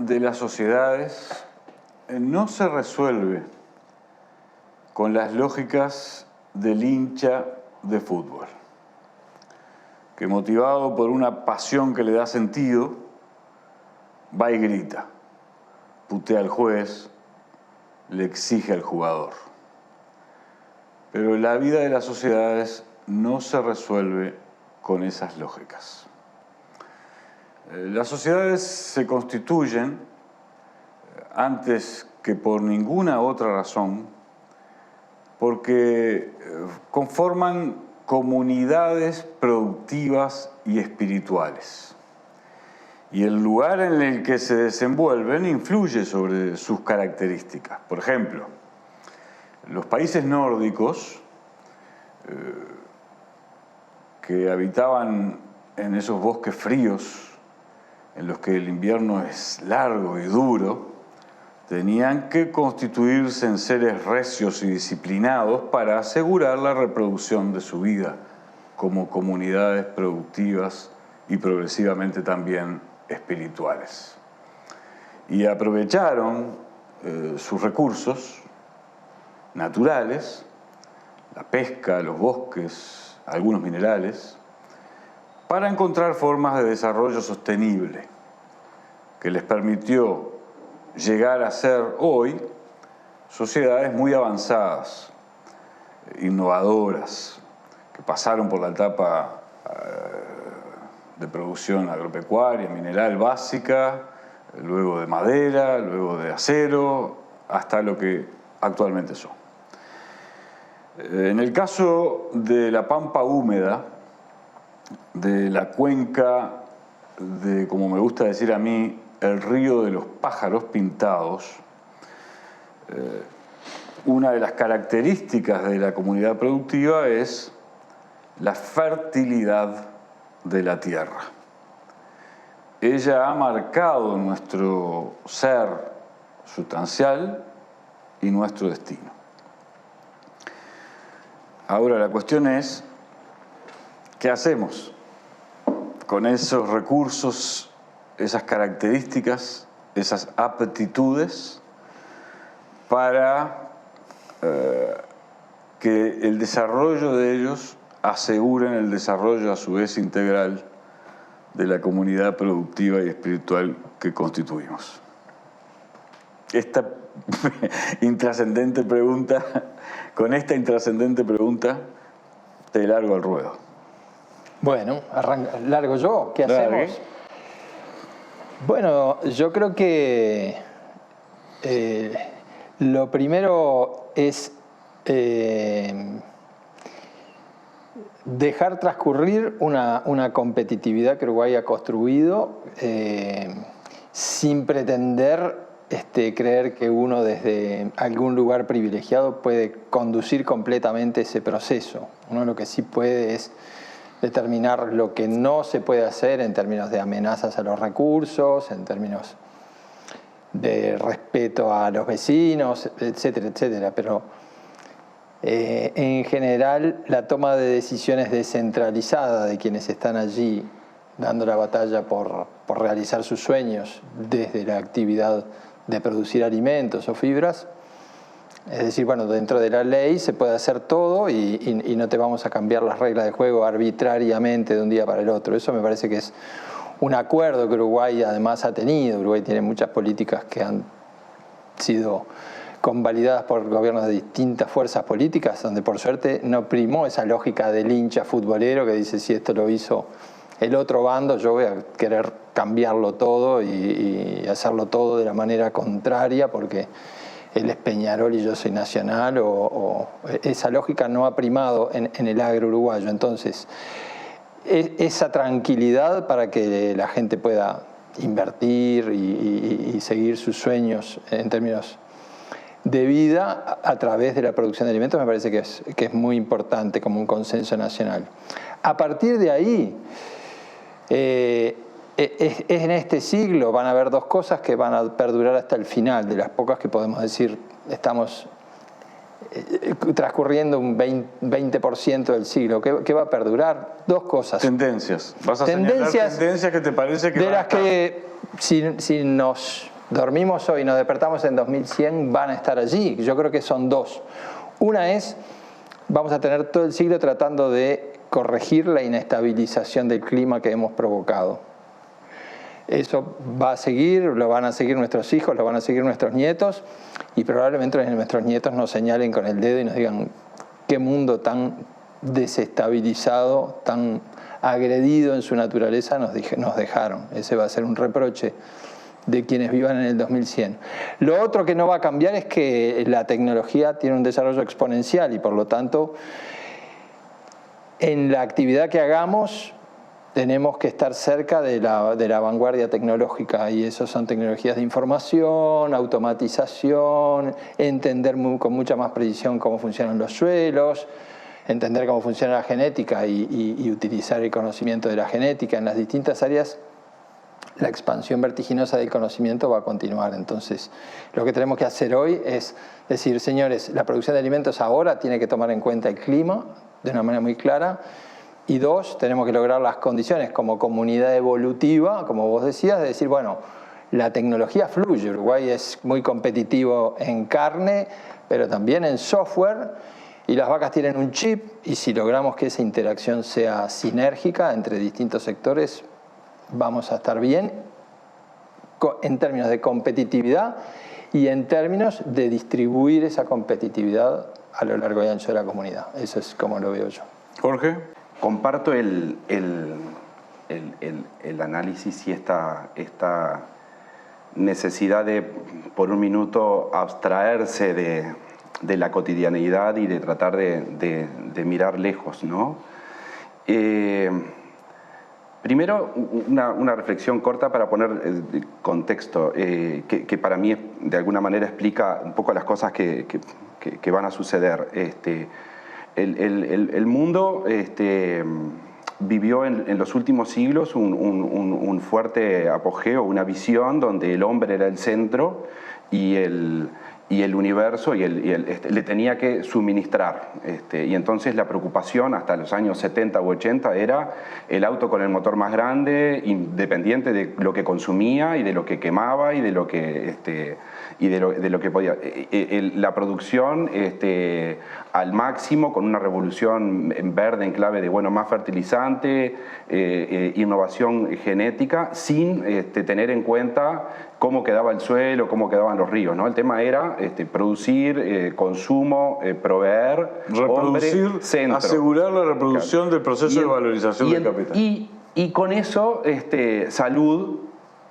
de las sociedades no se resuelve con las lógicas del hincha de fútbol, que motivado por una pasión que le da sentido, va y grita, putea al juez, le exige al jugador. Pero la vida de las sociedades no se resuelve con esas lógicas. Las sociedades se constituyen, antes que por ninguna otra razón, porque conforman comunidades productivas y espirituales. Y el lugar en el que se desenvuelven influye sobre sus características. Por ejemplo, los países nórdicos que habitaban en esos bosques fríos, en los que el invierno es largo y duro, tenían que constituirse en seres recios y disciplinados para asegurar la reproducción de su vida como comunidades productivas y progresivamente también espirituales. Y aprovecharon sus recursos naturales, la pesca, los bosques, algunos minerales, para encontrar formas de desarrollo sostenible que les permitió llegar a ser hoy sociedades muy avanzadas, innovadoras, que pasaron por la etapa de producción agropecuaria, mineral básica, luego de madera, luego de acero, hasta lo que actualmente son. En el caso de la pampa húmeda, de la cuenca de, como me gusta decir a mí, el río de los pájaros pintados, una de las características de la comunidad productiva es la fertilidad de la tierra. Ella ha marcado nuestro ser sustancial y nuestro destino. Ahora la cuestión es, ¿qué hacemos con esos recursos, esas características, esas aptitudes para que el desarrollo de ellos aseguren el desarrollo a su vez integral de la comunidad productiva y espiritual que constituimos? Esta intrascendente pregunta, con esta intrascendente pregunta, te largo al ruedo. Bueno, largo yo, ¿qué hacemos? Bueno, yo creo que lo primero es dejar transcurrir una competitividad que Uruguay ha construido sin pretender creer que uno desde algún lugar privilegiado puede conducir completamente ese proceso. Uno lo que sí puede es determinar lo que no se puede hacer en términos de amenazas a los recursos, en términos de respeto a los vecinos, etcétera, etcétera. Pero en general la toma de decisiones descentralizada de quienes están allí dando la batalla por realizar sus sueños desde la actividad de producir alimentos o fibras, es decir, bueno, dentro de la ley se puede hacer todo y no te vamos a cambiar las reglas de juego arbitrariamente de un día para el otro. Eso me parece que es un acuerdo que Uruguay además ha tenido. Uruguay tiene muchas políticas que han sido convalidadas por gobiernos de distintas fuerzas políticas, donde por suerte no primó esa lógica del hincha futbolero que dice, si esto lo hizo el otro bando, yo voy a querer cambiarlo todo y hacerlo todo de la manera contraria porque él es Peñarol y yo soy Nacional, o esa lógica no ha primado en el agro uruguayo. Entonces, esa tranquilidad para que la gente pueda invertir y seguir sus sueños en términos de vida a través de la producción de alimentos me parece que es muy importante como un consenso nacional. A partir de ahí, en este siglo van a haber dos cosas que van a perdurar hasta el final, de las pocas que podemos decir estamos transcurriendo un 20% del siglo. ¿Qué va a perdurar? Dos cosas. Tendencias. ¿Vas a señalar tendencias que te parece que de las que si nos dormimos hoy y nos despertamos en 2100, van a estar allí. Yo creo que son dos. Una es, vamos a tener todo el siglo tratando de corregir la inestabilización del clima que hemos provocado. Eso va a seguir, lo van a seguir nuestros hijos, lo van a seguir nuestros nietos, y probablemente nuestros nietos nos señalen con el dedo y nos digan qué mundo tan desestabilizado, tan agredido en su naturaleza nos dejaron. Ese va a ser un reproche de quienes vivan en el 2100. Lo otro que no va a cambiar es que la tecnología tiene un desarrollo exponencial y por lo tanto en la actividad que hagamos tenemos que estar cerca de la vanguardia tecnológica, y eso son tecnologías de información, automatización, entender con mucha más precisión cómo funcionan los suelos, entender cómo funciona la genética y utilizar el conocimiento de la genética en las distintas áreas. La expansión vertiginosa del conocimiento va a continuar. Entonces, lo que tenemos que hacer hoy es decir, señores, la producción de alimentos ahora tiene que tomar en cuenta el clima de una manera muy clara. Y dos, tenemos que lograr las condiciones como comunidad evolutiva, como vos decías, de decir, bueno, la tecnología fluye. Uruguay es muy competitivo en carne, pero también en software, y las vacas tienen un chip, y si logramos que esa interacción sea sinérgica entre distintos sectores, vamos a estar bien en términos de competitividad y en términos de distribuir esa competitividad a lo largo y ancho de la comunidad. Eso es como lo veo yo. Jorge. Comparto el análisis y esta necesidad de, por un minuto, abstraerse de la cotidianeidad y de tratar de mirar lejos, ¿no? Primero, una reflexión corta para poner contexto, que para mí de alguna manera explica un poco las cosas que van a suceder. El mundo vivió en los últimos siglos un fuerte apogeo, una visión donde el hombre era el centro y el universo le tenía que suministrar. Y entonces la preocupación hasta los años 70 u 80 era el auto con el motor más grande, independiente de lo que consumía y de lo que quemaba y de lo que, de lo que podía. La producción al máximo, con una revolución en verde en clave de más fertilizante, innovación genética, sin tener en cuenta cómo quedaba el suelo, cómo quedaban los ríos, ¿no? El tema era producir, consumo, proveer, reproducir, hombre, centro. Asegurar la reproducción, claro, del proceso de valorización del capital. Y con eso, salud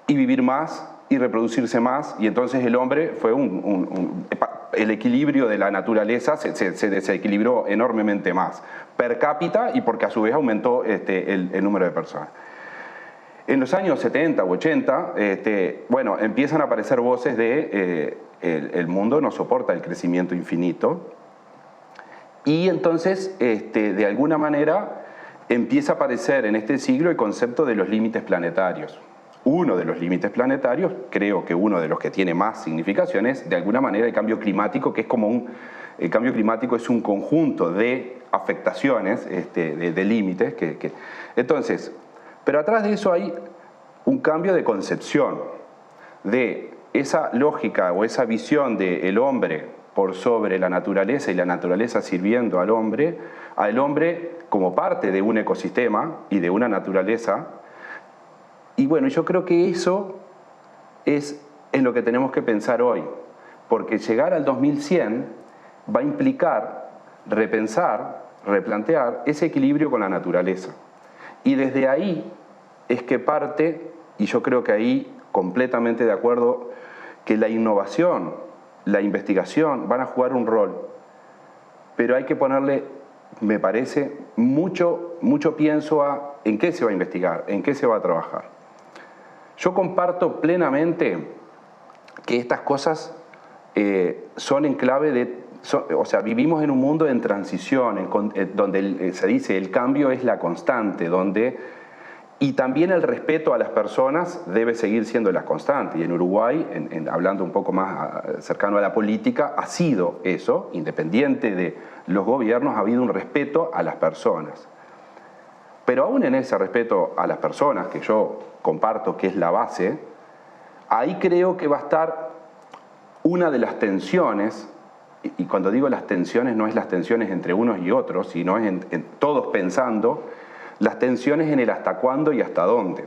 y vivir más y reproducirse más, y entonces el hombre fue el equilibrio de la naturaleza se desequilibró enormemente más per cápita, y porque a su vez aumentó el número de personas. En los años 70 u 80, empiezan a aparecer voces de el mundo no soporta el crecimiento infinito, y entonces de alguna manera empieza a aparecer en este siglo el concepto de los límites planetarios. Uno de los límites planetarios, creo que uno de los que tiene más significación, es de alguna manera el cambio climático, que es como el cambio climático es un conjunto de afectaciones, de límites. Entonces, pero atrás de eso hay un cambio de concepción, de esa lógica o esa visión del hombre por sobre la naturaleza y la naturaleza sirviendo al hombre como parte de un ecosistema y de una naturaleza. Y yo creo que eso es en lo que tenemos que pensar hoy, porque llegar al 2100 va a implicar repensar, replantear ese equilibrio con la naturaleza. Y desde ahí es que parte, y yo creo que ahí completamente de acuerdo, que la innovación, la investigación van a jugar un rol, pero hay que ponerle, me parece, mucho pienso en qué se va a investigar, en qué se va a trabajar. Yo comparto plenamente que estas cosas son en clave vivimos en un mundo en transición, donde se dice el cambio es la constante, y también el respeto a las personas debe seguir siendo la constante. Y en Uruguay, hablando un poco más cercano a la política, ha sido eso, independiente de los gobiernos, ha habido un respeto a las personas. Pero aún en ese respeto a las personas, que yo comparto que es la base, ahí creo que va a estar una de las tensiones, y cuando digo las tensiones no es las tensiones entre unos y otros, sino es en todos pensando, las tensiones en el hasta cuándo y hasta dónde.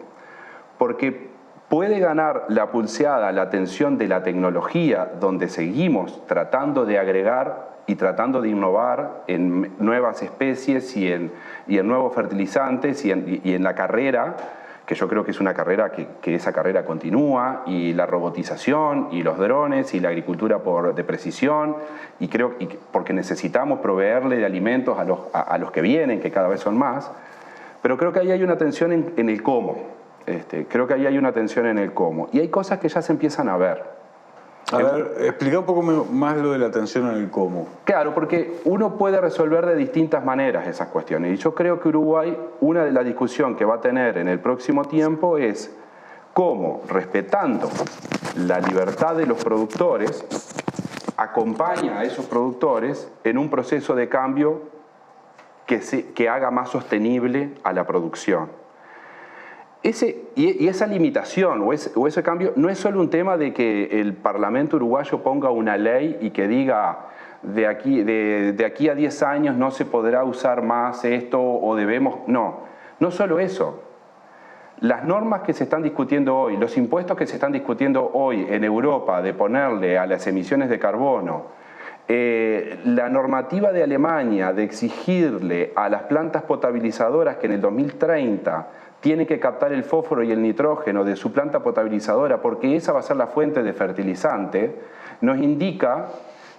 Porque puede ganar la pulseada la tensión de la tecnología, donde seguimos tratando de agregar y tratando de innovar en nuevas especies y en nuevos fertilizantes y en la carrera, que yo creo que es una carrera que esa carrera continúa, y la robotización y los drones y la agricultura de precisión, y creo que porque necesitamos proveerle de alimentos a los que vienen, que cada vez son más, pero creo que ahí hay una tensión en el cómo. Creo que ahí hay una tensión en el cómo. Y hay cosas que ya se empiezan a ver. A ver, explica un poco más lo de la tensión en el cómo. Claro, porque uno puede resolver de distintas maneras esas cuestiones. Y yo creo que Uruguay, una de las discusiones que va a tener en el próximo tiempo es cómo, respetando la libertad de los productores, acompaña a esos productores en un proceso de cambio que haga más sostenible a la producción. Y esa limitación o ese cambio no es solo un tema de que el Parlamento uruguayo ponga una ley y que diga de aquí a 10 años no se podrá usar más esto o debemos... No solo eso. Las normas que se están discutiendo hoy, los impuestos que se están discutiendo hoy en Europa de ponerle a las emisiones de carbono, la normativa de Alemania de exigirle a las plantas potabilizadoras que en el 2030 tiene que captar el fósforo y el nitrógeno de su planta potabilizadora porque esa va a ser la fuente de fertilizante, nos indica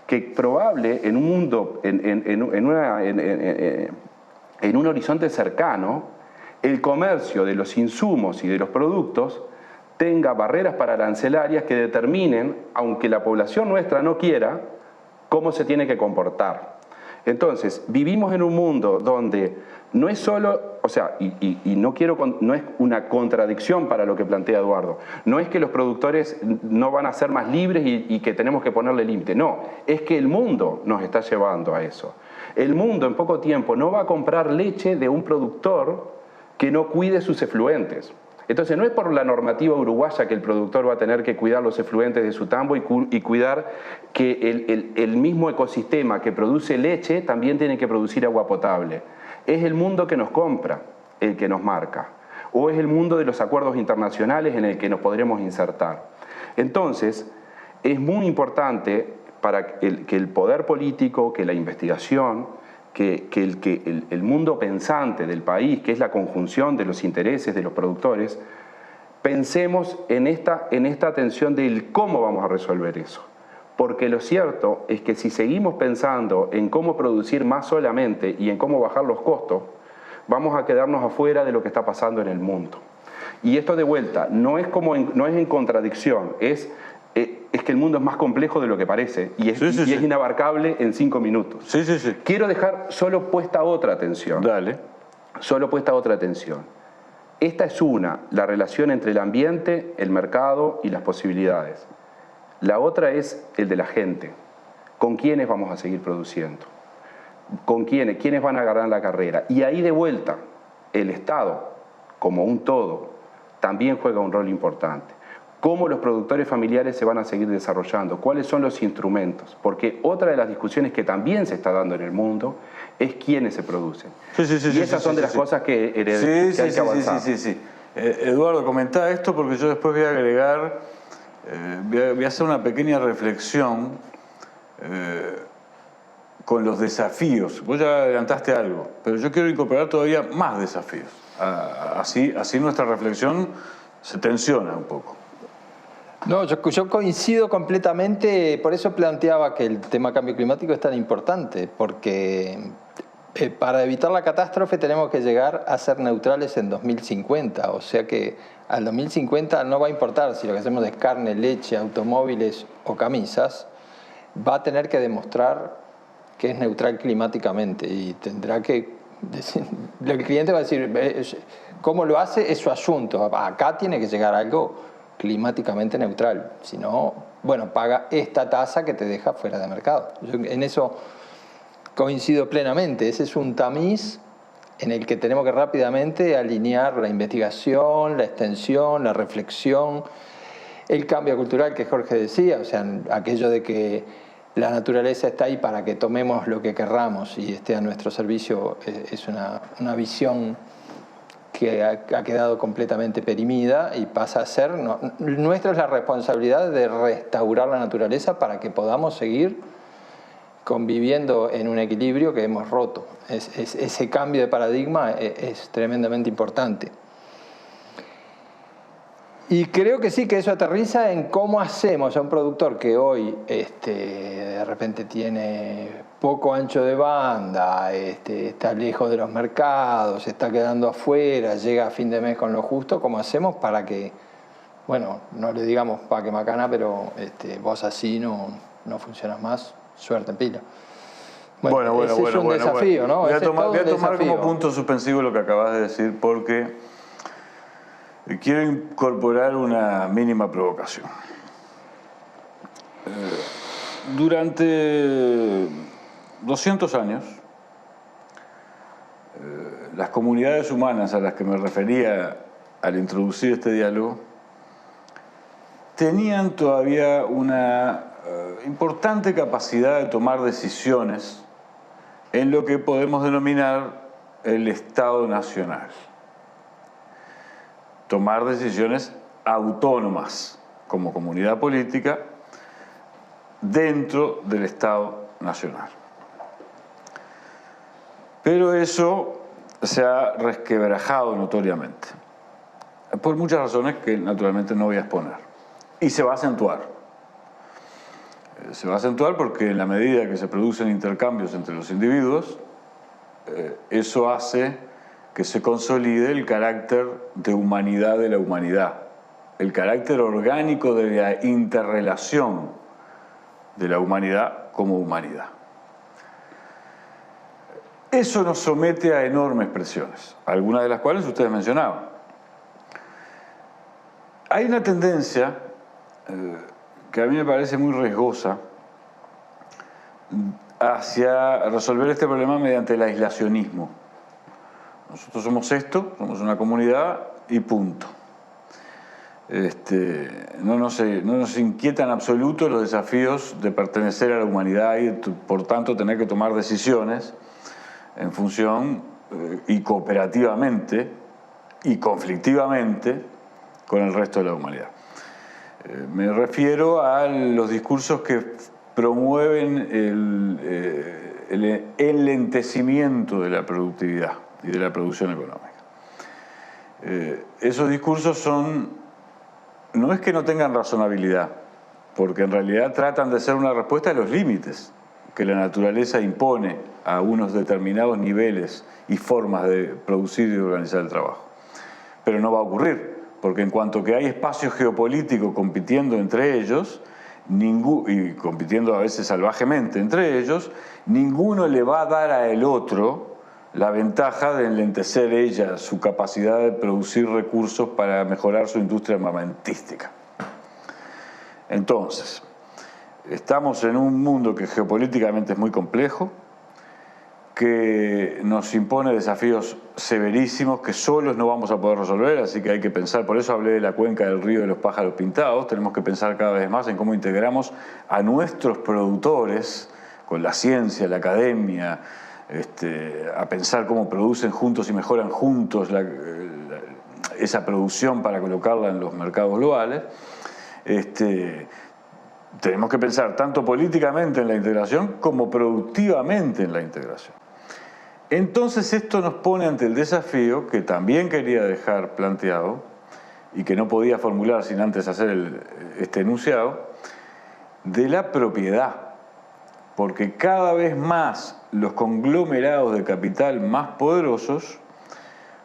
que probable en un mundo, en un horizonte cercano, el comercio de los insumos y de los productos tenga barreras pararancelarias que determinen, aunque la población nuestra no quiera, cómo se tiene que comportar. Entonces, vivimos en un mundo donde no es solo, o sea, no es una contradicción para lo que plantea Eduardo, no es que los productores no van a ser más libres y que tenemos que ponerle límite, no, es que el mundo nos está llevando a eso. El mundo en poco tiempo no va a comprar leche de un productor que no cuide sus efluentes. Entonces no es por la normativa uruguaya que el productor va a tener que cuidar los efluentes de su tambo y cuidar que el mismo ecosistema que produce leche también tiene que producir agua potable. Es el mundo que nos compra el que nos marca, o es el mundo de los acuerdos internacionales en el que nos podremos insertar. Entonces es muy importante para que el poder político, que la investigación, que el mundo pensante del país, que es la conjunción de los intereses de los productores, pensemos en esta tensión del cómo vamos a resolver eso. Porque lo cierto es que si seguimos pensando en cómo producir más solamente y en cómo bajar los costos, vamos a quedarnos afuera de lo que está pasando en el mundo. Y esto de vuelta, no es en contradicción, es que el mundo es más complejo de lo que parece y es inabarcable en 5 minutos. Sí. Quiero dejar solo puesta otra atención. Dale. Solo puesta otra atención. Esta es la relación entre el ambiente, el mercado y las posibilidades. La otra es el de la gente. ¿Con quiénes vamos a seguir produciendo? ¿Con quiénes? ¿Quiénes van a ganar la carrera? Y ahí de vuelta, el Estado, como un todo, también juega un rol importante. ¿Cómo los productores familiares se van a seguir desarrollando? ¿Cuáles son los instrumentos? Porque otra de las discusiones que también se está dando en el mundo es quiénes se producen. Y esas son de las cosas que hay que avanzar. Sí. Eduardo, comentá esto porque yo después voy a agregar, voy a hacer una pequeña reflexión con los desafíos. Vos ya adelantaste algo, pero yo quiero incorporar todavía más desafíos. Así nuestra reflexión se tensiona un poco. No, yo coincido completamente, por eso planteaba que el tema cambio climático es tan importante, porque para evitar la catástrofe tenemos que llegar a ser neutrales en 2050, o sea que al 2050 no va a importar si lo que hacemos es carne, leche, automóviles o camisas, va a tener que demostrar que es neutral climáticamente y tendrá que decir, el cliente va a decir, ¿cómo lo hace? Es su asunto, acá tiene que llegar algo climáticamente neutral, si no, bueno, paga esta tasa que te deja fuera de mercado. Yo en eso coincido plenamente, ese es un tamiz en el que tenemos que rápidamente alinear la investigación, la extensión, la reflexión. el cambio cultural que Jorge decía, o sea, aquello de que la naturaleza está ahí para que tomemos lo que querramos y esté a nuestro servicio, es una visión que ha quedado completamente perimida y pasa a ser, nuestra es la responsabilidad de restaurar la naturaleza para que podamos seguir conviviendo en un equilibrio que hemos roto. Ese cambio de paradigma es tremendamente importante. Y creo que sí, que eso aterriza en cómo hacemos a un productor que hoy de repente tiene poco ancho de banda, está lejos de los mercados, se está quedando afuera, llega a fin de mes con lo justo, ¿cómo hacemos para que, bueno, no le digamos pa' que macana, pero vos así no funcionas más, suerte en pila? Bueno, ese es un desafío, ¿no? Voy a Ese es todo tomar un desafío. como punto suspensivo lo que acabas de decir, porque quiero incorporar una mínima provocación. Durante 200 años, las comunidades humanas a las que me refería al introducir este diálogo tenían todavía una importante capacidad de tomar decisiones en lo que podemos denominar el Estado Nacional. Tomar decisiones autónomas como comunidad política dentro del Estado Nacional. Pero eso se ha resquebrajado notoriamente, por muchas razones que naturalmente no voy a exponer. Y se va a acentuar. Se va a acentuar porque en la medida que se producen intercambios entre los individuos, eso hace que se consolide el carácter de humanidad de la humanidad, el carácter orgánico de la interrelación de la humanidad como humanidad. Eso nos somete a enormes presiones, algunas de las cuales ustedes mencionaban. Hay una tendencia que a mí me parece muy riesgosa hacia resolver este problema mediante el aislacionismo. Nosotros somos esto, somos una comunidad y punto. No nos inquieta en absoluto los desafíos de pertenecer a la humanidad y por tanto tener que tomar decisiones en función y cooperativamente y conflictivamente con el resto de la humanidad. Me refiero a los discursos que promueven el enlentecimiento de la productividad y de la producción económica. Esos discursos no es que no tengan razonabilidad, porque en realidad tratan de ser una respuesta a los límites que la naturaleza impone a unos determinados niveles y formas de producir y de organizar el trabajo. Pero no va a ocurrir, porque en cuanto que hay espacios geopolíticos compitiendo entre ellos, y compitiendo a veces salvajemente entre ellos, ninguno le va a dar a el otro la ventaja de enlentecer ella su capacidad de producir recursos para mejorar su industria armamentística. Entonces, estamos en un mundo que geopolíticamente es muy complejo, que nos impone desafíos severísimos que solos no vamos a poder resolver, así que hay que pensar, por eso hablé de la cuenca del río de los pájaros pintados, tenemos que pensar cada vez más en cómo integramos a nuestros productores con la ciencia, la academia, a pensar cómo producen juntos y mejoran juntos esa producción para colocarla en los mercados globales. Tenemos que pensar tanto políticamente en la integración como productivamente en la integración. Entonces esto nos pone ante el desafío que también quería dejar planteado y que no podía formular sin antes hacer este enunciado, de la propiedad. Porque cada vez más los conglomerados de capital más poderosos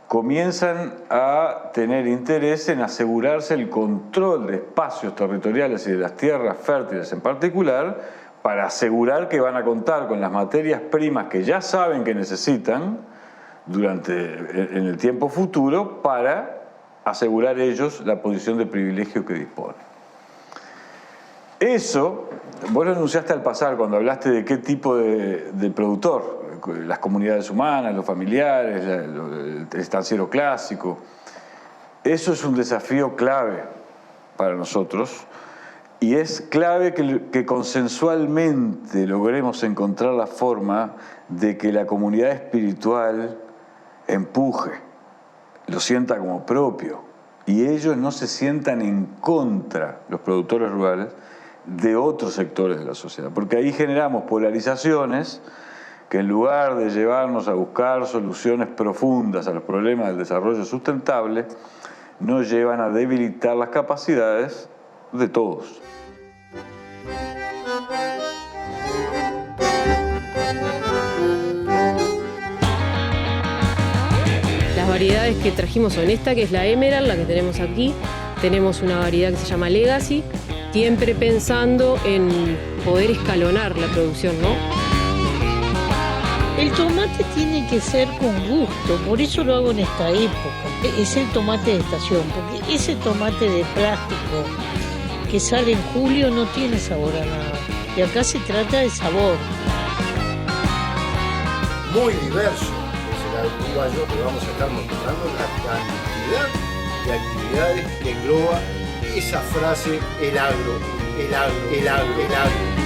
comienzan a tener interés en asegurarse el control de espacios territoriales y de las tierras fértiles en particular, para asegurar que van a contar con las materias primas que ya saben que necesitan en el tiempo futuro para asegurar ellos la posición de privilegio que disponen. Eso, vos lo enunciaste al pasar cuando hablaste de qué tipo de productor, las comunidades humanas, los familiares, el estanciero clásico. Eso es un desafío clave para nosotros, y es clave que consensualmente logremos encontrar la forma de que la comunidad espiritual empuje, lo sienta como propio, y ellos no se sientan en contra, los productores rurales, de otros sectores de la sociedad, porque ahí generamos polarizaciones que en lugar de llevarnos a buscar soluciones profundas a los problemas del desarrollo sustentable, nos llevan a debilitar las capacidades de todos. Las variedades que trajimos son esta, que es la Emerald, la que tenemos aquí. Tenemos una variedad que se llama Legacy, siempre pensando en poder escalonar la producción, ¿no? El tomate tiene que ser con gusto, por eso lo hago en esta época. Es el tomate de estación, porque ese tomate de plástico que sale en julio no tiene sabor a nada. Y acá se trata de sabor. Muy diverso es el agropecuario que vamos a estar mostrando la cantidad de actividades que engloba esa frase, el agro, el agro, el agro, el agro.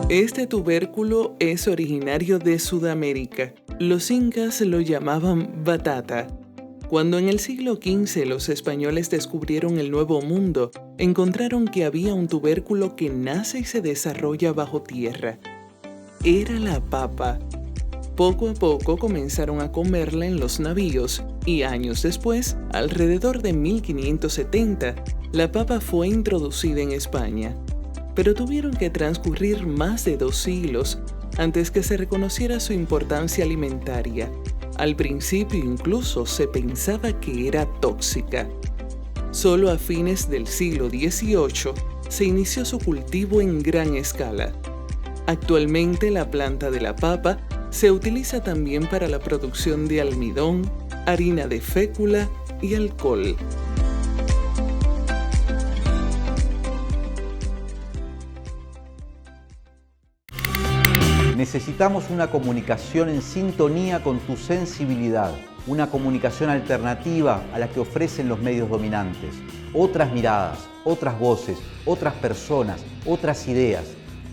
Este tubérculo es originario de Sudamérica. Los incas lo llamaban batata. Cuando en el siglo XV los españoles descubrieron el Nuevo Mundo, encontraron que había un tubérculo que nace y se desarrolla bajo tierra. Era la papa. Poco a poco comenzaron a comerla en los navíos y años después, alrededor de 1570, la papa fue introducida en España. Pero tuvieron que transcurrir más de 2 siglos antes que se reconociera su importancia alimentaria. Al principio incluso se pensaba que era tóxica. Solo a fines del siglo XVIII se inició su cultivo en gran escala. Actualmente la planta de la papa se utiliza también para la producción de almidón, harina de fécula y alcohol. Necesitamos una comunicación en sintonía con tu sensibilidad, una comunicación alternativa a la que ofrecen los medios dominantes. Otras miradas, otras voces, otras personas, otras ideas.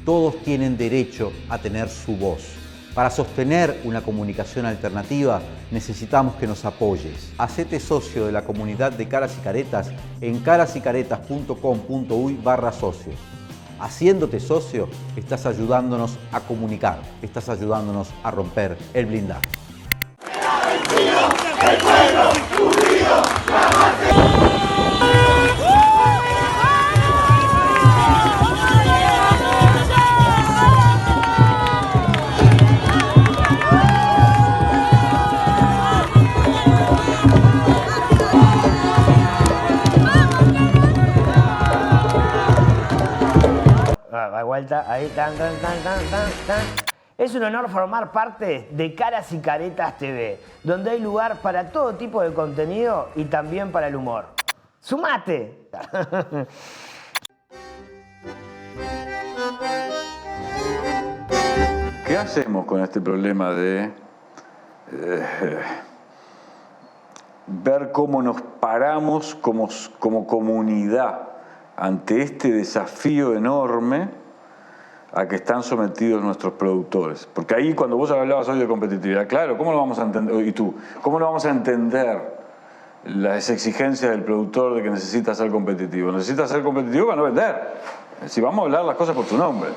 Todos tienen derecho a tener su voz. Para sostener una comunicación alternativa necesitamos que nos apoyes. Hacete socio de la comunidad de Caras y Caretas en carasycaretas.com.uy/socio. Haciéndote socio, estás ayudándonos a comunicar, estás ayudándonos a romper el blindaje. Da vuelta, ahí, tan. Es un honor formar parte de Caras y Caretas TV, donde hay lugar para todo tipo de contenido y también para el humor. ¡Sumate! ¿Qué hacemos con este problema de ver cómo nos paramos como comunidad ante este desafío enorme a que están sometidos nuestros productores? Porque ahí, cuando vos hablabas hoy de competitividad, claro, ¿cómo lo vamos a entender? Y tú, ¿cómo lo vamos a entender las exigencias del productor de que necesita ser competitivo? Necesita ser competitivo para no vender. Si vamos a hablar las cosas por su nombre.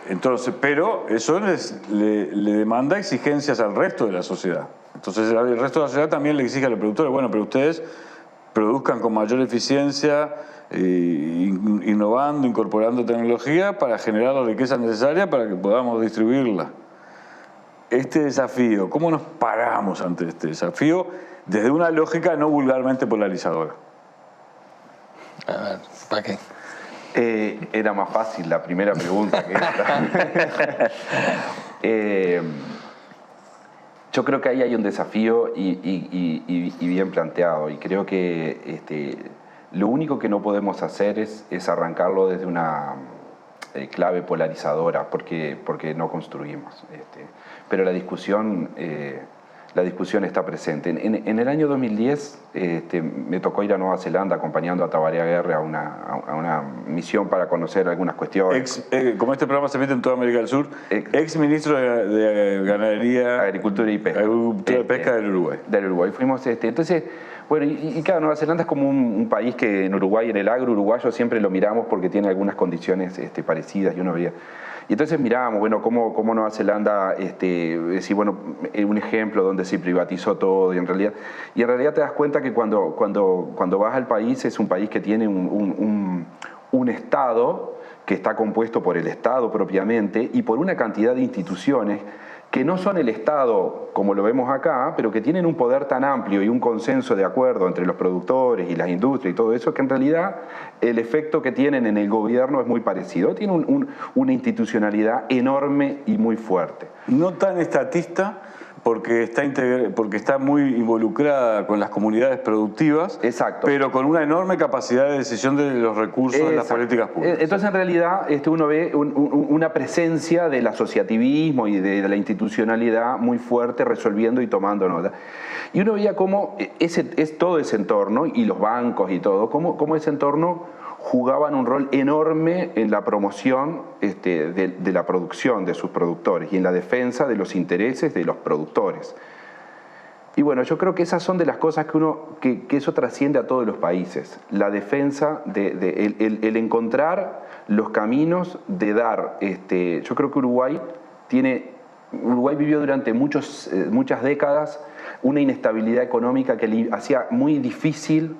Entonces, pero eso le demanda exigencias al resto de la sociedad. Entonces el resto de la sociedad también le exige a los productores, bueno, pero ustedes produzcan con mayor eficiencia, innovando, incorporando tecnología para generar la riqueza necesaria para que podamos distribuirla. Este desafío, ¿cómo nos paramos ante este desafío desde una lógica no vulgarmente polarizadora? A ver, ¿para qué? Era más fácil la primera pregunta que esta. Yo creo que ahí hay un desafío y bien planteado, y creo que lo único que no podemos hacer es arrancarlo desde una clave polarizadora, porque no construimos. Pero la discusión la discusión está presente. En el año 2010 me tocó ir a Nueva Zelanda acompañando a Tabaré Aguirre a una misión para conocer algunas cuestiones. Como este programa se emite en toda América del Sur, ex ministro de Ganadería, Agricultura y Pesca. Agricultura y Pesca del Uruguay. Del Uruguay. Fuimos, entonces, bueno, y claro, Nueva Zelanda es como un país que en Uruguay, en el agro uruguayo, siempre lo miramos porque tiene algunas condiciones parecidas y uno veía. Y entonces mirábamos, bueno, cómo Nueva Zelanda, decir, bueno, un ejemplo donde se privatizó todo y en realidad te das cuenta que cuando vas al país es un país que tiene un Estado que está compuesto por el Estado propiamente y por una cantidad de instituciones que no son el Estado como lo vemos acá, pero que tienen un poder tan amplio y un consenso de acuerdo entre los productores y las industrias y todo eso, que en realidad el efecto que tienen en el gobierno es muy parecido. Tiene una institucionalidad enorme y muy fuerte. No tan estatista, porque está muy involucrada con las comunidades productivas. Exacto. Pero con una enorme capacidad de decisión de los recursos de las políticas públicas. Entonces, en realidad, uno ve una presencia del asociativismo y de la institucionalidad muy fuerte, resolviendo y tomando nota. Y uno veía cómo todo ese entorno, y los bancos y todo, cómo ese entorno jugaban un rol enorme en la promoción de la producción de sus productores y en la defensa de los intereses de los productores. Y bueno, yo creo que esas son de las cosas que eso trasciende a todos los países. La defensa, el encontrar los caminos de dar. Yo creo que Uruguay vivió durante muchas décadas una inestabilidad económica que le hacía muy difícil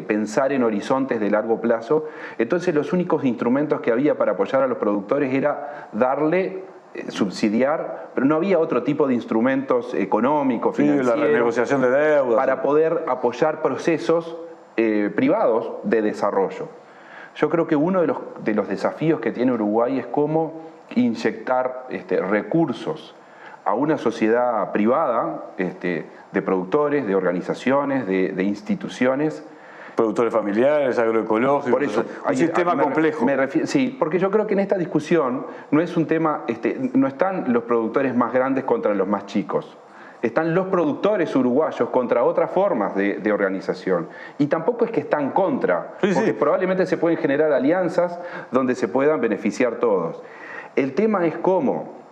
pensar en horizontes de largo plazo. Entonces los únicos instrumentos que había para apoyar a los productores era darle, subsidiar, pero no había otro tipo de instrumentos económicos, financieros, la renegociación de deudas, para poder apoyar procesos privados de desarrollo. Yo creo que uno de los desafíos que tiene Uruguay es cómo inyectar recursos a una sociedad privada de productores, de organizaciones, de instituciones. Productores familiares, agroecológicos. Por eso, un sistema complejo. Sí, porque yo creo que en esta discusión no es un tema, no están los productores más grandes contra los más chicos. Están los productores uruguayos contra otras formas de organización. Y tampoco es que están contra, porque probablemente se pueden generar alianzas donde se puedan beneficiar todos. El tema es cómo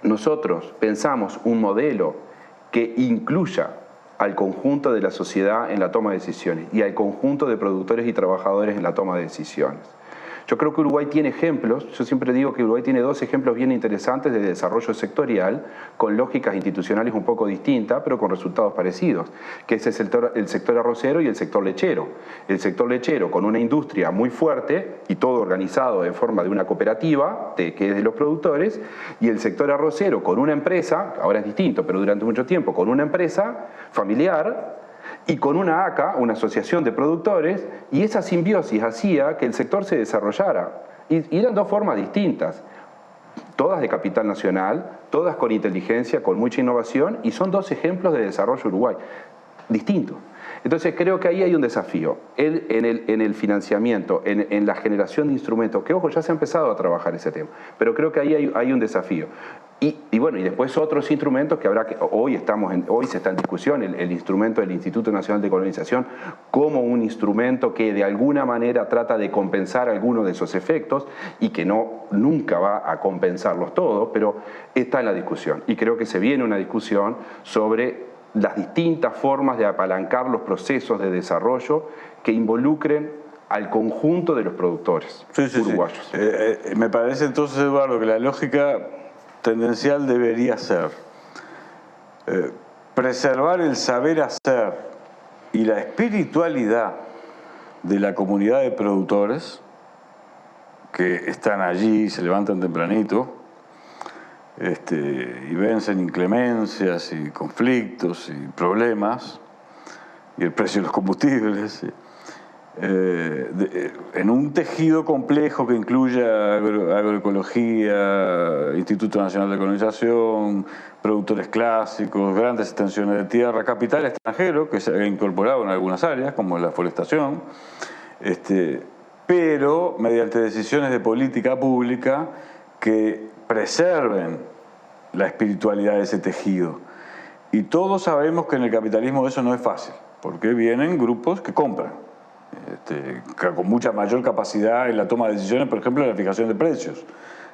nosotros pensamos un modelo que incluya al conjunto de la sociedad en la toma de decisiones y al conjunto de productores y trabajadores en la toma de decisiones. Yo creo que Uruguay tiene ejemplos, yo siempre digo que Uruguay tiene dos ejemplos bien interesantes de desarrollo sectorial, con lógicas institucionales un poco distintas, pero con resultados parecidos, que es el sector arrocero y el sector lechero. El sector lechero con una industria muy fuerte y todo organizado en forma de una cooperativa, que es de los productores, y el sector arrocero con una empresa, ahora es distinto, pero durante mucho tiempo, con una empresa familiar, y con una ACA, una asociación de productores, y esa simbiosis hacía que el sector se desarrollara. Y eran dos formas distintas, todas de capital nacional, todas con inteligencia, con mucha innovación, y son dos ejemplos de desarrollo Uruguay, distintos. Entonces creo que ahí hay un desafío, en el financiamiento, en la generación de instrumentos, que ojo, ya se ha empezado a trabajar ese tema, pero creo que ahí hay un desafío. Y bueno, y después otros instrumentos que habrá que, hoy se está en discusión, el instrumento del Instituto Nacional de Colonización como un instrumento que de alguna manera trata de compensar algunos de esos efectos y que nunca va a compensarlos todos, pero está en la discusión. Y creo que se viene una discusión sobre las distintas formas de apalancar los procesos de desarrollo que involucren al conjunto de los productores uruguayos. Me parece entonces, Eduardo, que la lógica tendencial debería ser preservar el saber hacer y la espiritualidad de la comunidad de productores que están allí y se levantan tempranito y vencen inclemencias y conflictos y problemas y el precio de los combustibles en un tejido complejo que incluya agroecología, Instituto Nacional de Colonización, productores clásicos, grandes extensiones de tierra, capital extranjero que se ha incorporado en algunas áreas como la forestación, pero mediante decisiones de política pública que preserven la espiritualidad de ese tejido. Y todos sabemos que en el capitalismo eso no es fácil, porque vienen grupos que compran, con mucha mayor capacidad en la toma de decisiones, por ejemplo, en la fijación de precios.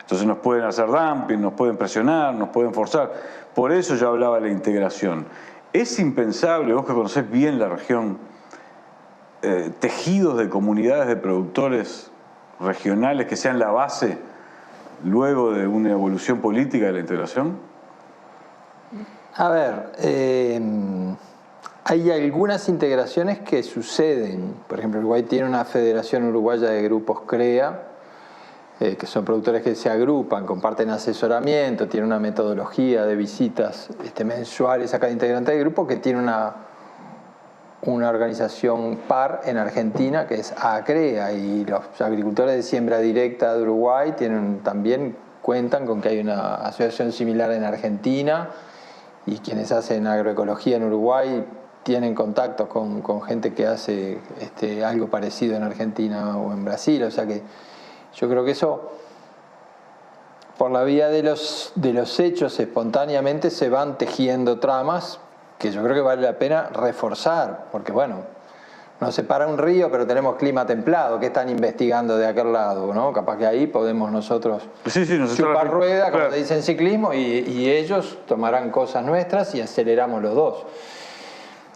Entonces nos pueden hacer dumping, nos pueden presionar, nos pueden forzar. Por eso yo hablaba de la integración. Es impensable, vos que conocés bien la región, tejidos de comunidades de productores regionales que sean la base luego de una evolución política de la integración. A ver, hay algunas integraciones que suceden. Por ejemplo, Uruguay tiene una Federación Uruguaya de Grupos CREA, que son productores que se agrupan, comparten asesoramiento, tiene una metodología de visitas mensuales a cada integrante del grupo, que tiene una organización par en Argentina, que es ACREA, y los agricultores de siembra directa de Uruguay también cuentan con que hay una asociación similar en Argentina, y quienes hacen agroecología en Uruguay tienen contactos con gente que hace algo parecido en Argentina o en Brasil. O sea que yo creo que eso, por la vía de los hechos, espontáneamente se van tejiendo tramas que yo creo que vale la pena reforzar, porque bueno, nos separa un río, pero tenemos clima templado. ¿Qué están investigando de aquel lado, no? Capaz que ahí podemos nosotros chupar rueda, como se dice en ciclismo, y ellos tomarán cosas nuestras y aceleramos los dos.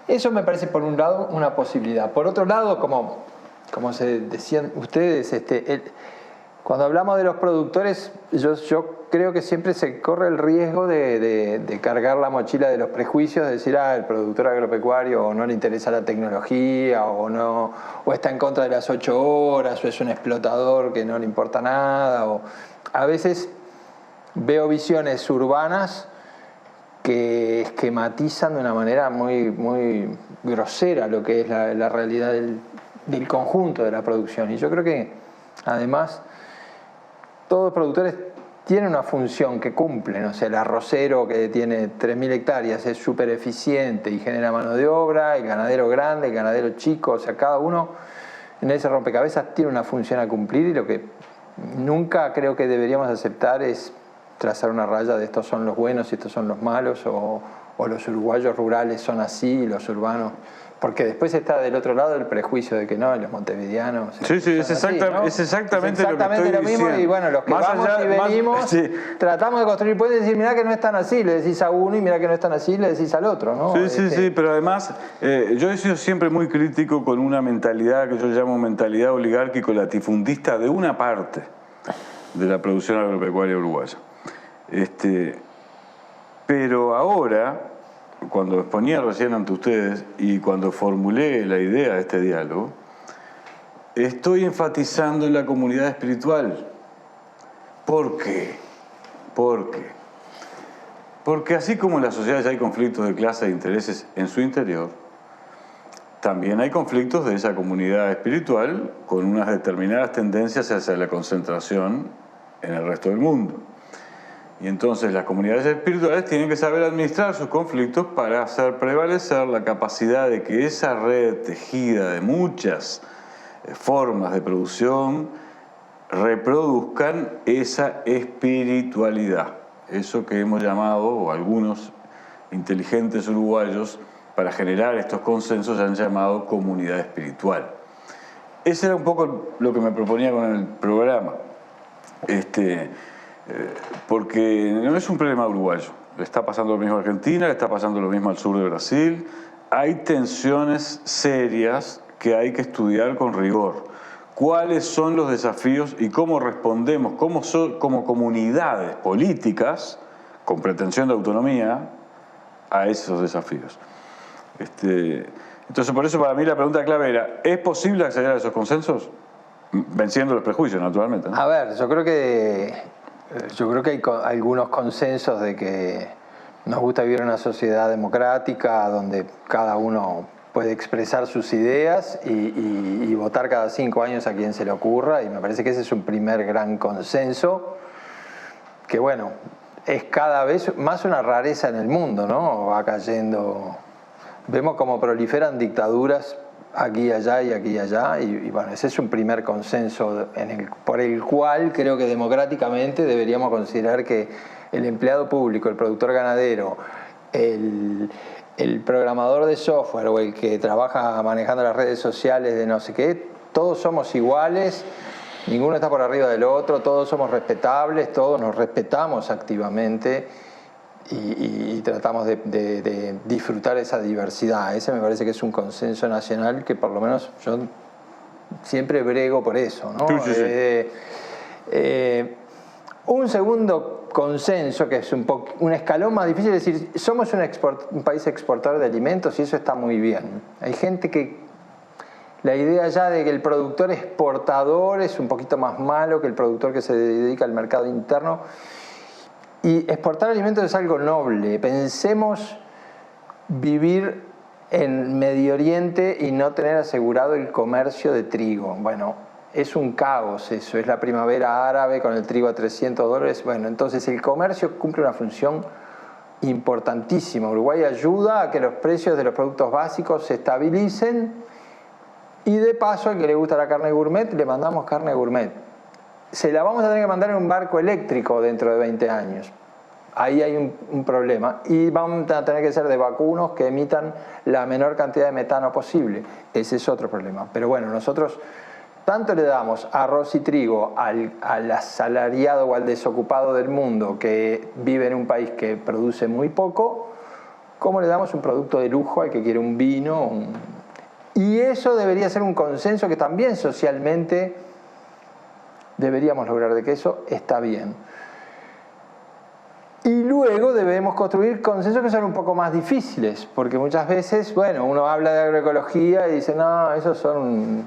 Eso me parece, por un lado, una posibilidad. Por otro lado, como se decían ustedes, cuando hablamos de los productores, yo creo que siempre se corre el riesgo de cargar la mochila de los prejuicios, de decir, el productor agropecuario o no le interesa la tecnología, o está en contra de las 8 horas, o es un explotador que no le importa nada. O a veces veo visiones urbanas que esquematizan de una manera muy, muy grosera lo que es la realidad del conjunto de la producción. Y yo creo que, además, todos los productores tienen una función que cumplen. O sea, el arrocero que tiene 3.000 hectáreas es súper eficiente y genera mano de obra, el ganadero grande, el ganadero chico, o sea, cada uno en ese rompecabezas tiene una función a cumplir, y lo que nunca creo que deberíamos aceptar es trazar una raya de estos son los buenos y estos son los malos, o los uruguayos rurales son así y los urbanos. Porque después está del otro lado el prejuicio de que no, los montevideanos. Sí, es exactamente lo que estoy lo mismo, diciendo. y bueno, los que venimos, tratamos de construir puentes y decir, mirá que no están así, le decís a uno, y mirá que no están así, le decís al otro, ¿no? Sí, pero además, yo he sido siempre muy crítico con una mentalidad que yo llamo mentalidad oligárquico latifundista de una parte de la producción agropecuaria uruguaya. Pero ahora, cuando exponía recién ante ustedes y cuando formulé la idea de este diálogo, estoy enfatizando en la comunidad espiritual. ¿Por qué? Porque así como en las sociedades hay conflictos de clase e intereses en su interior, también hay conflictos de esa comunidad espiritual con unas determinadas tendencias hacia la concentración en el resto del mundo. Y entonces las comunidades espirituales tienen que saber administrar sus conflictos para hacer prevalecer la capacidad de que esa red tejida de muchas formas de producción reproduzcan esa espiritualidad. Eso que hemos llamado, o algunos inteligentes uruguayos, para generar estos consensos, han llamado comunidad espiritual. Ese era un poco lo que me proponía con el programa. Porque no es un problema uruguayo. Le está pasando lo mismo a Argentina, le está pasando lo mismo al sur de Brasil. Hay tensiones serias que hay que estudiar con rigor. ¿Cuáles son los desafíos y cómo respondemos como comunidades políticas con pretensión de autonomía a esos desafíos? Entonces, por eso para mí la pregunta clave era, ¿es posible acceder a esos consensos? Venciendo los prejuicios, naturalmente, ¿no? A ver, yo creo que hay algunos consensos de que nos gusta vivir en una sociedad democrática donde cada uno puede expresar sus ideas y votar cada 5 años a quien se le ocurra, y me parece que ese es un primer gran consenso que, bueno, es cada vez más una rareza en el mundo, ¿no? Va cayendo. Vemos cómo proliferan dictaduras aquí y allá y bueno, ese es un primer consenso por el cual creo que democráticamente deberíamos considerar que el empleado público, el productor ganadero el programador de software o el que trabaja manejando las redes sociales de no sé qué, todos somos iguales, ninguno está por arriba del otro, todos somos respetables, todos nos respetamos activamente y tratamos de disfrutar esa diversidad. Ese me parece que es un consenso nacional que por lo menos yo siempre brego por eso, ¿no? Sí, sí. Un segundo consenso, que es un escalón más difícil, es decir, somos un país exportador de alimentos y eso está muy bien. Hay gente que la idea ya de que el productor exportador es un poquito más malo que el productor que se dedica al mercado interno. Y exportar alimentos es algo noble. Pensemos vivir en Medio Oriente y no tener asegurado el comercio de trigo. Bueno, es un caos eso, es la primavera árabe con el trigo a $300. Bueno, entonces el comercio cumple una función importantísima. Uruguay ayuda a que los precios de los productos básicos se estabilicen y de paso al que le gusta la carne gourmet le mandamos carne gourmet. Se la vamos a tener que mandar en un barco eléctrico dentro de 20 años. Ahí hay un problema. Y vamos a tener que ser de vacunos que emitan la menor cantidad de metano posible. Ese es otro problema. Pero bueno, nosotros tanto le damos arroz y trigo al asalariado o al desocupado del mundo que vive en un país que produce muy poco, como le damos un producto de lujo al que quiere un vino. Y eso debería ser un consenso que también socialmente deberíamos lograr, de que eso está bien. Y luego debemos construir consensos que son un poco más difíciles, porque muchas veces, bueno, uno habla de agroecología y dice, no, esos son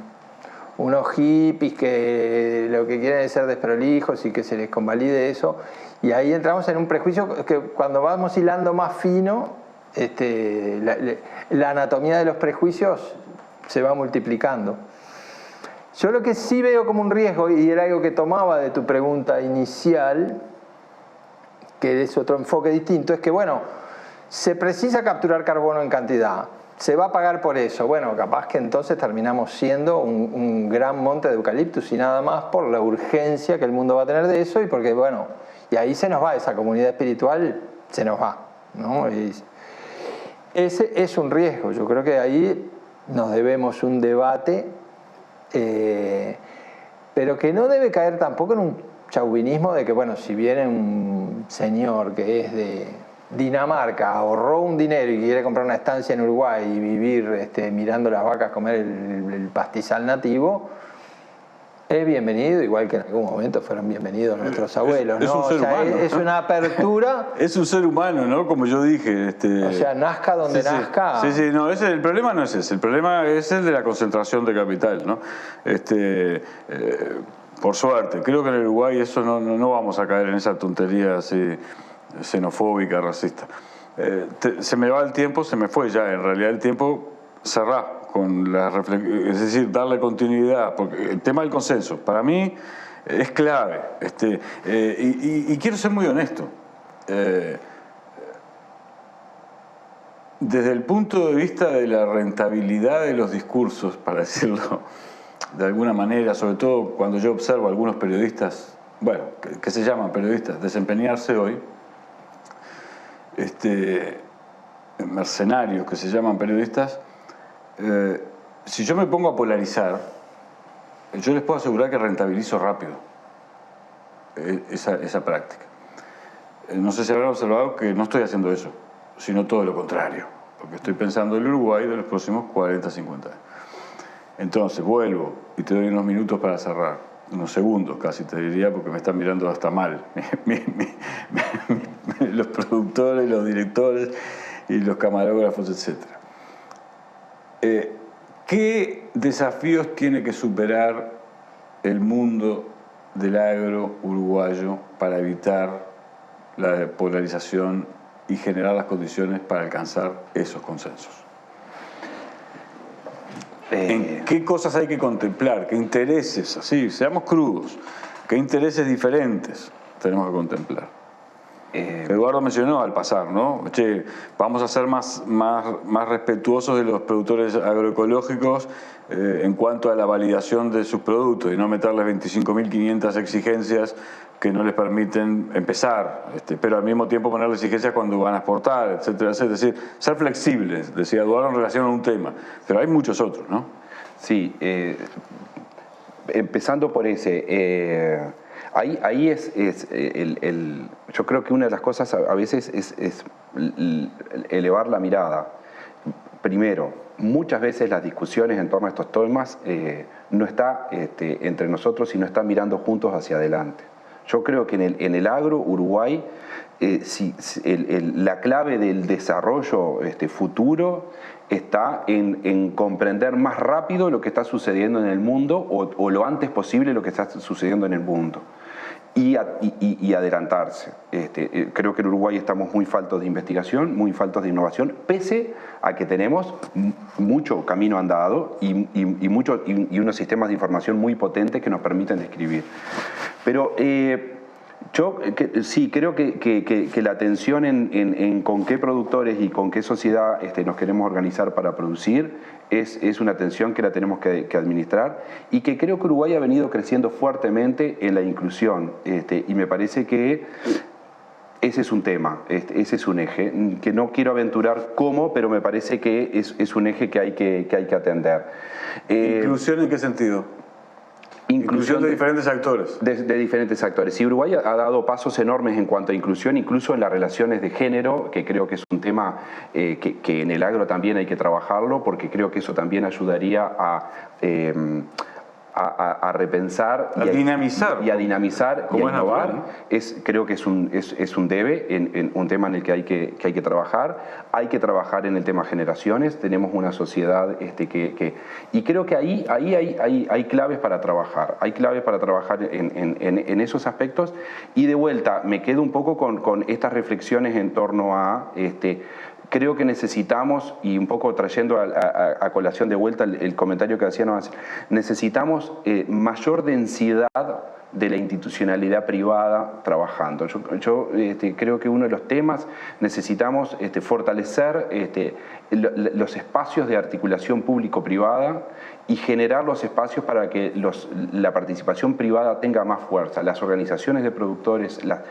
unos hippies que lo que quieren es ser desprolijos y que se les convalide eso. Y ahí entramos en un prejuicio que cuando vamos hilando más fino, la anatomía de los prejuicios se va multiplicando. Yo lo que sí veo como un riesgo, y era algo que tomaba de tu pregunta inicial, que es otro enfoque distinto, es que, bueno, se precisa capturar carbono en cantidad, se va a pagar por eso. Bueno, capaz que entonces terminamos siendo un gran monte de eucaliptus y nada más por la urgencia que el mundo va a tener de eso y porque, bueno, y ahí se nos va, esa comunidad espiritual se nos va, ¿no? Y ese es un riesgo. Yo creo que ahí nos debemos un debate, pero que no debe caer tampoco en un chauvinismo de que, bueno, si viene un señor que es de Dinamarca, ahorró un dinero y quiere comprar una estancia en Uruguay y vivir mirando las vacas comer el pastizal nativo, es bienvenido, igual que en algún momento fueron bienvenidos nuestros abuelos, ¿no? Es un ser humano. Es una apertura. Es un ser humano, ¿no? Como yo dije. O sea, nazca donde nazca. Sí, no, el problema no es ese. El problema es el de la concentración de capital, ¿no? Por suerte, creo que en el Uruguay eso no vamos a caer en esa tontería así xenofóbica, racista. Se me va el tiempo, se me fue ya. En realidad el tiempo cerrá con la reflexión, es decir, darle continuidad, porque el tema del consenso para mí es clave. Y quiero ser muy honesto. Desde el punto de vista de la rentabilidad de los discursos, para decirlo de alguna manera, sobre todo cuando yo observo a algunos periodistas, bueno, que se llaman periodistas, desempeñarse hoy, mercenarios que se llaman periodistas, si yo me pongo a polarizar, yo les puedo asegurar que rentabilizo rápido esa práctica. No sé si habrán observado que no estoy haciendo eso, sino todo lo contrario, porque estoy pensando en el Uruguay de los próximos 40, 50 años. Entonces, vuelvo y te doy unos minutos para cerrar, unos segundos casi te diría, porque me están mirando hasta mal los productores, los directores y los camarógrafos, etc. ¿Qué desafíos tiene que superar el mundo del agro uruguayo para evitar la polarización y generar las condiciones para alcanzar esos consensos? ¿En qué cosas hay que contemplar? ¿Qué intereses? Así, seamos crudos. ¿Qué intereses diferentes tenemos que contemplar? Eduardo mencionó al pasar, ¿no? Che, vamos a ser más respetuosos de los productores agroecológicos en cuanto a la validación de sus productos y no meterles 25.500 exigencias que no les permiten empezar, pero al mismo tiempo ponerle exigencias cuando van a exportar, etcétera, etcétera. Es decir, ser flexibles, decía Eduardo, en relación a un tema, pero hay muchos otros, ¿no? Sí, empezando por ese, ahí yo creo que una de las cosas a veces es elevar la mirada. Primero, muchas veces las discusiones en torno a estos temas no está entre nosotros y no están mirando juntos hacia adelante. Yo creo que en el agro, Uruguay, la clave del desarrollo futuro está en comprender más rápido lo que está sucediendo en el mundo o lo antes posible lo que está sucediendo en el mundo y adelantarse. Creo que en Uruguay estamos muy faltos de investigación, muy faltos de innovación, pese a que tenemos mucho camino andado y unos sistemas de información muy potentes que nos permiten describir. Pero yo sí creo que la atención en con qué productores y con qué sociedad nos queremos organizar para producir es una atención que la tenemos que administrar y que creo que Uruguay ha venido creciendo fuertemente en la inclusión y me parece que ese es un tema, ese es un eje, que no quiero aventurar cómo, pero me parece que es un eje que hay que atender. ¿Inclusión en qué sentido? Inclusión de diferentes actores. De diferentes actores. Sí, Uruguay ha dado pasos enormes en cuanto a inclusión, incluso en las relaciones de género, que creo que es un tema que en el agro también hay que trabajarlo, porque creo que eso también ayudaría a repensar a dinamizar y a innovar. Creo que es un debe, un tema en el que hay que trabajar. Hay que trabajar en el tema generaciones. Tenemos una sociedad y creo que ahí hay claves para trabajar. Hay claves para trabajar en esos aspectos. Y de vuelta, me quedo un poco con estas reflexiones en torno a creo que necesitamos, y un poco trayendo a colación de vuelta el comentario que hacían, necesitamos mayor densidad de la institucionalidad privada trabajando. Yo creo que uno de los temas necesitamos fortalecer los espacios de articulación público-privada y generar los espacios para que la participación privada tenga más fuerza. Las organizaciones de productores, la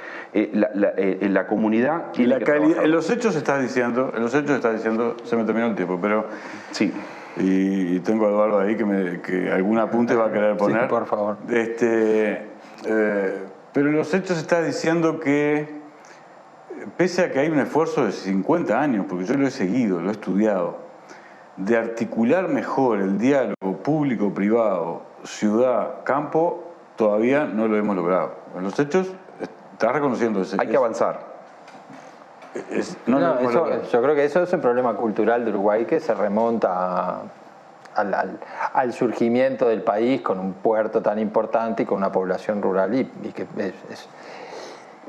comunidad... Y la calidad, en los hechos estás diciendo, se me terminó el tiempo, pero... Sí. Y tengo a Eduardo ahí que algún apunte va a querer poner. Sí, por favor. Pero en los hechos estás diciendo que, pese a que hay un esfuerzo de 50 años, porque yo lo he seguido, lo he estudiado, de articular mejor el diálogo público-privado, ciudad-campo, todavía no lo hemos logrado. En los hechos estás reconociendo eso. Hay que avanzar. Yo creo que eso es un problema cultural de Uruguay que se remonta al surgimiento del país con un puerto tan importante y con una población rural y que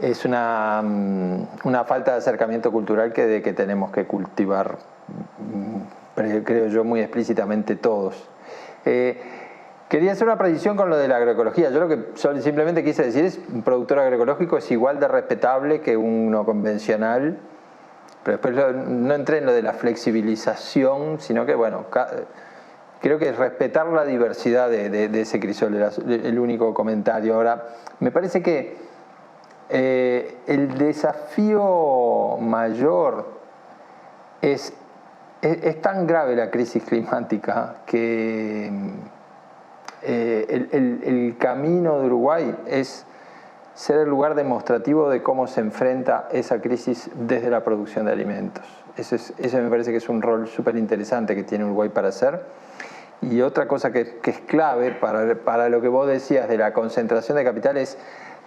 es una falta de acercamiento cultural que tenemos que cultivar, creo yo, muy explícitamente todos. Quería hacer una precisión con lo de la agroecología. Yo lo que simplemente quise decir es un productor agroecológico es igual de respetable que uno convencional, pero después no entré en lo de la flexibilización, sino que, bueno, creo que respetar la diversidad de ese crisol era el único comentario. Ahora, me parece que el desafío mayor es tan grave la crisis climática que el camino de Uruguay es ser el lugar demostrativo de cómo se enfrenta esa crisis desde la producción de alimentos. Ese me parece que es un rol súper interesante que tiene Uruguay para hacer. Y otra cosa que es clave para lo que vos decías de la concentración de capital es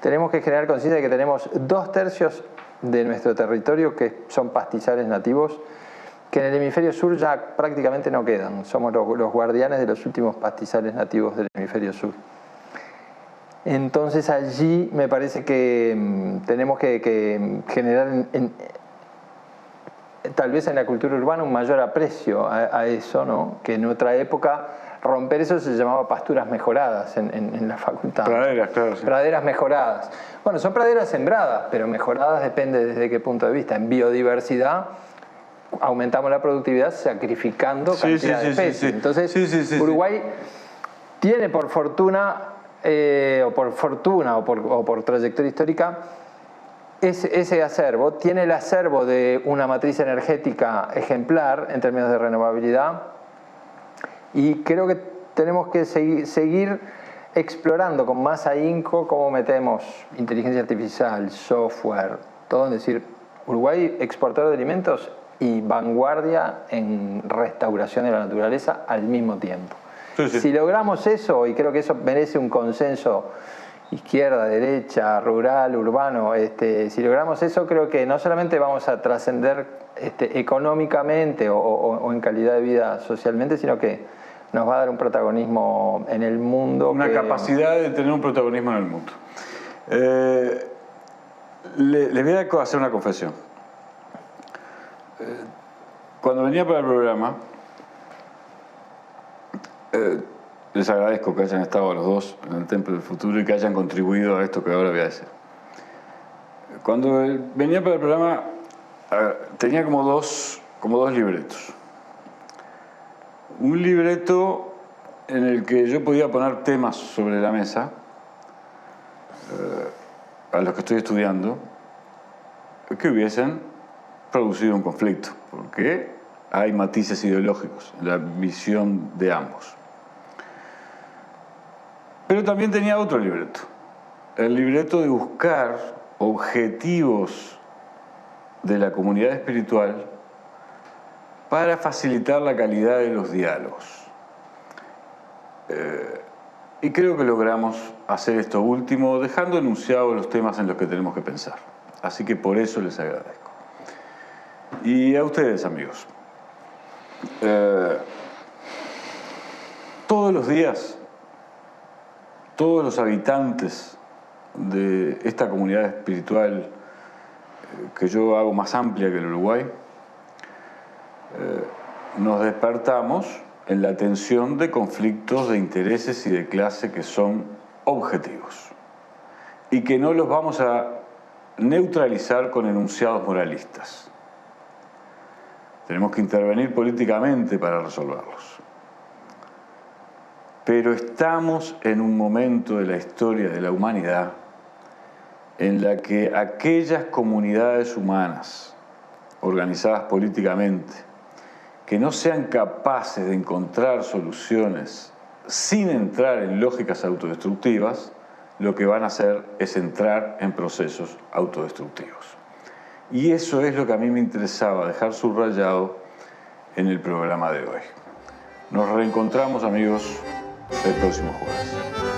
tenemos que generar conciencia de que tenemos 2/3 de nuestro territorio que son pastizales nativos, que en el hemisferio sur ya prácticamente no quedan. Somos los guardianes de los últimos pastizales nativos del hemisferio sur. Entonces allí me parece que tenemos que generar, tal vez en la cultura urbana, un mayor aprecio a eso, ¿no? Que en otra época romper eso se llamaba pasturas mejoradas en la facultad. Praderas, claro. Sí. Praderas mejoradas. Bueno, son praderas sembradas, pero mejoradas depende desde qué punto de vista. En biodiversidad aumentamos la productividad sacrificando cantidad de especies. Entonces, Uruguay tiene por fortuna, o por trayectoria histórica, ese acervo. Tiene el acervo de una matriz energética ejemplar en términos de renovabilidad, y creo que tenemos que seguir explorando con más ahínco cómo metemos inteligencia artificial, software, todo. Es decir, Uruguay exportador de alimentos y vanguardia en restauración de la naturaleza al mismo tiempo. Si logramos eso, y creo que eso merece un consenso izquierda, derecha, rural, urbano, si logramos eso, creo que no solamente vamos a trascender económicamente o en calidad de vida socialmente, sino que nos va a dar un protagonismo en el mundo. Una capacidad de tener un protagonismo en el mundo. Les voy a hacer una confesión. Cuando venía para el programa, les agradezco que hayan estado los dos en el Templo del Futuro y que hayan contribuido a esto que ahora voy a decir. Cuando venía para el programa, tenía como dos libretos. Un libreto en el que yo podía poner temas sobre la mesa, a los que estoy estudiando, que hubiesen producido un conflicto, porque hay matices ideológicos en la visión de ambos. Pero también tenía otro libreto, el libreto de buscar objetivos de la comunidad espiritual para facilitar la calidad de los diálogos. Y creo que logramos hacer esto último, dejando enunciados los temas en los que tenemos que pensar. Así que por eso les agradezco. Y a ustedes, amigos. Todos los días, todos los habitantes de esta comunidad espiritual que yo hago más amplia que el Uruguay, nos despertamos en la tensión de conflictos de intereses y de clase que son objetivos y que no los vamos a neutralizar con enunciados moralistas. Tenemos que intervenir políticamente para resolverlos. Pero estamos en un momento de la historia de la humanidad en la que aquellas comunidades humanas organizadas políticamente que no sean capaces de encontrar soluciones sin entrar en lógicas autodestructivas, lo que van a hacer es entrar en procesos autodestructivos. Y eso es lo que a mí me interesaba dejar subrayado en el programa de hoy. Nos reencontramos, amigos, el próximo jueves.